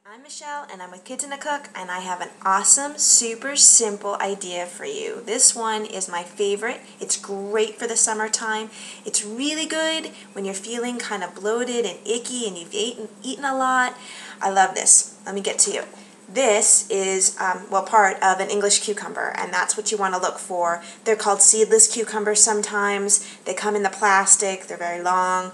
I'm Michelle and I'm with Kids in a Cook, and I have an awesome, super simple idea for you. This one is my favorite. It's great for the summertime. It's really good when you're feeling kind of bloated and icky and you've eaten a lot. I love this. Let me get to you. This is, part of an English cucumber, and that's what you want to look for. They're called seedless cucumbers sometimes. They come in the plastic. They're very long.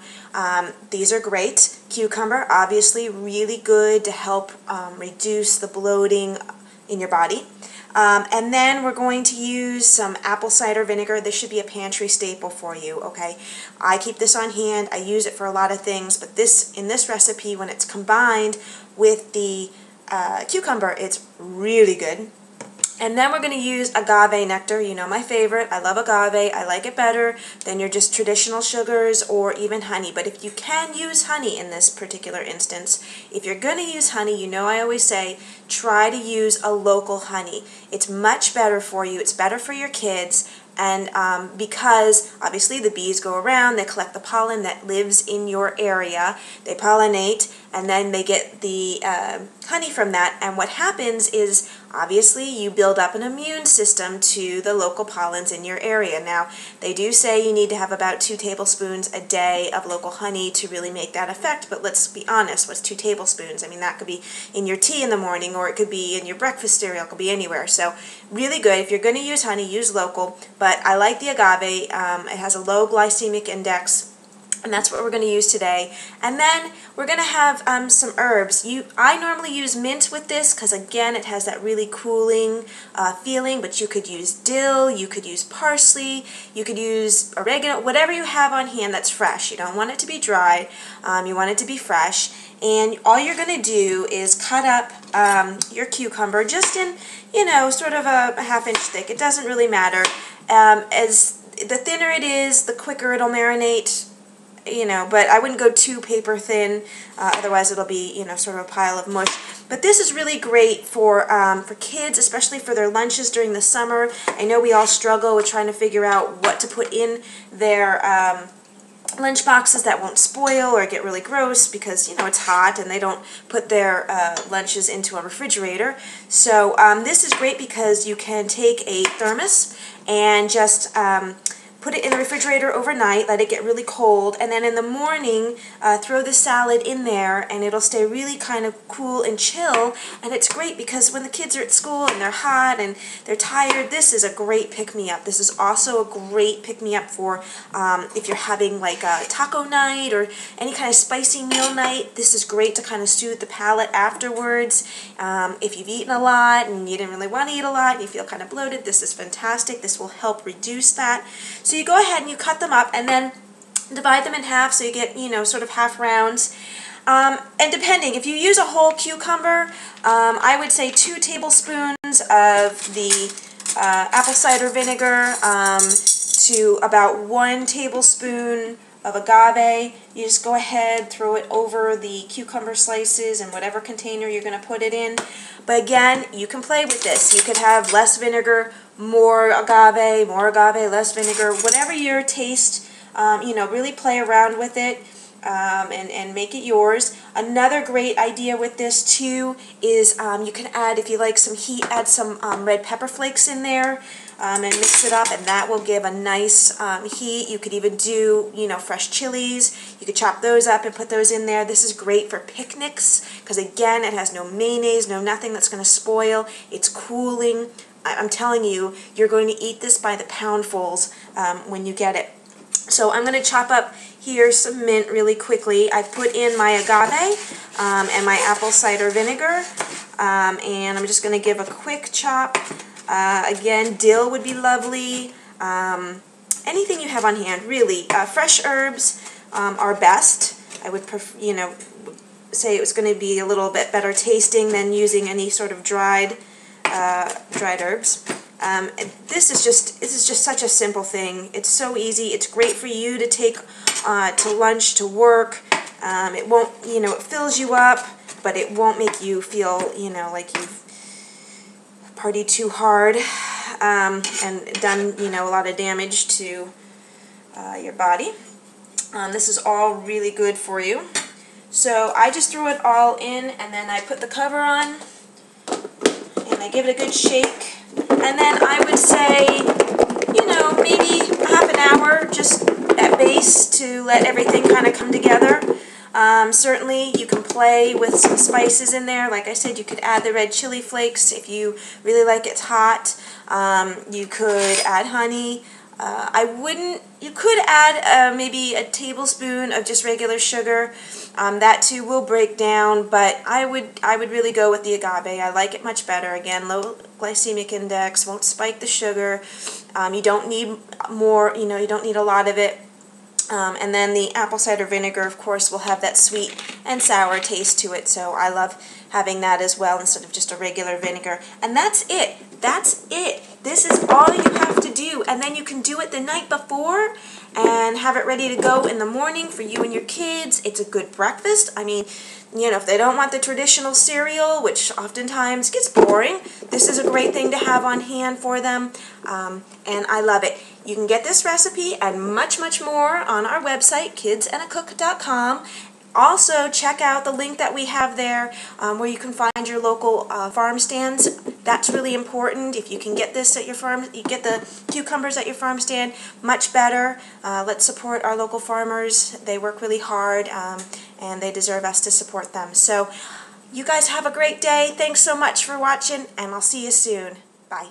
These are great. Cucumber, obviously, really good to help reduce the bloating in your body. And then we're going to use some apple cider vinegar. This should be a pantry staple for you, okay? I keep this on hand. I use it for a lot of things, but in this recipe, when it's combined with the cucumber, it's really good. And then we're going to use agave nectar. You know my favorite. I love agave. I like it better than your just traditional sugars or even honey. But if you can use honey in this particular instance, if you're going to use honey, you know I always say try to use a local honey. It's much better for you. It's better for your kids. And because obviously the bees go around, they collect the pollen that lives in your area, they pollinate, and then they get the honey from that. And what happens is obviously you build up an immune system to the local pollens in your area. Now, they do say you need to have about 2 tablespoons a day of local honey to really make that effect, but let's be honest, what's 2 tablespoons? I mean, that could be in your tea in the morning, or it could be in your breakfast cereal, it could be anywhere. So really good. If you're going to use honey, use local, but I like the agave. It has a low glycemic index, and that's what we're going to use today. And then we're going to have some herbs. I normally use mint with this because, again, it has that really cooling feeling, but you could use dill, you could use parsley, you could use oregano, whatever you have on hand that's fresh. You don't want it to be dry. You want it to be fresh. And all you're going to do is cut up your cucumber just in, sort of a half-inch thick. It doesn't really matter. As the thinner it is, the quicker it'll marinate. But I wouldn't go too paper thin, otherwise it'll be, sort of a pile of mush. But this is really great for kids, especially for their lunches during the summer. I know we all struggle with trying to figure out what to put in their lunch boxes that won't spoil or get really gross because, it's hot and they don't put their lunches into a refrigerator. So this is great because you can take a thermos and just put it in the refrigerator overnight, let it get really cold, and then in the morning, throw the salad in there, and it'll stay really kind of cool and chill. And it's great because when the kids are at school and they're hot and they're tired, this is a great pick-me-up. This is also a great pick-me-up for if you're having like a taco night or any kind of spicy meal night. This is great to kind of soothe the palate afterwards. If you've eaten a lot and you didn't really want to eat a lot and you feel kind of bloated, this is fantastic. This will help reduce that. So you go ahead and you cut them up and then divide them in half so you get, sort of half rounds. And depending, if you use a whole cucumber, I would say 2 tablespoons of the apple cider vinegar to about 1 tablespoon of agave. You just go ahead, throw it over the cucumber slices in whatever container you're going to put it in. But again, you can play with this. You could have less vinegar, more agave, less vinegar, whatever your taste, really play around with it and make it yours. Another great idea with this too is you can add, if you like some heat, add some red pepper flakes in there and mix it up, and that will give a nice heat. You could even do, fresh chilies. You could chop those up and put those in there. This is great for picnics because, again, it has no mayonnaise, no nothing that's going to spoil. It's cooling. I'm telling you, you're going to eat this by the poundfuls when you get it. So I'm going to chop up here some mint really quickly. I've put in my agave and my apple cider vinegar, and I'm just going to give a quick chop. Again, dill would be lovely. Anything you have on hand, really. Fresh herbs are best. I would say it was going to be a little bit better tasting than using any sort of dried herbs. This is just such a simple thing. It's so easy. It's great for you to take to lunch, to work. It won't, it fills you up, but it won't make you feel, like you've partied too hard and done, a lot of damage to your body. This is all really good for you. So I just threw it all in, and then I put the cover on, and I give it a good shake. And then I would say, you know, maybe half an hour just at base to let everything kind of come together. Certainly you can play with some spices in there. Like I said, you could add the red chili flakes if you really like it hot. You could add honey. You could add maybe a tablespoon of just regular sugar. That too will break down, but I would really go with the agave. I like it much better. Again, low glycemic index, won't spike the sugar. You don't need more, you know, you don't need a lot of it. And then the apple cider vinegar, of course, will have that sweet and sour taste to it, so I love having that as well instead of just a regular vinegar. And that's it. That's it. This is all you have to do. And then you can do it the night before and have it ready to go in the morning for you and your kids. It's a good breakfast. I mean, you know, if they don't want the traditional cereal, which oftentimes gets boring, this is a great thing to have on hand for them, and I love it. You can get this recipe and much, much more on our website, kidsandacook.com. Also, check out the link that we have there where you can find your local farm stands. That's really important. If you can get this at your farm, you get the cucumbers at your farm stand, much better. Let's support our local farmers. They work really hard, and they deserve us to support them. So, you guys have a great day. Thanks so much for watching, and I'll see you soon. Bye.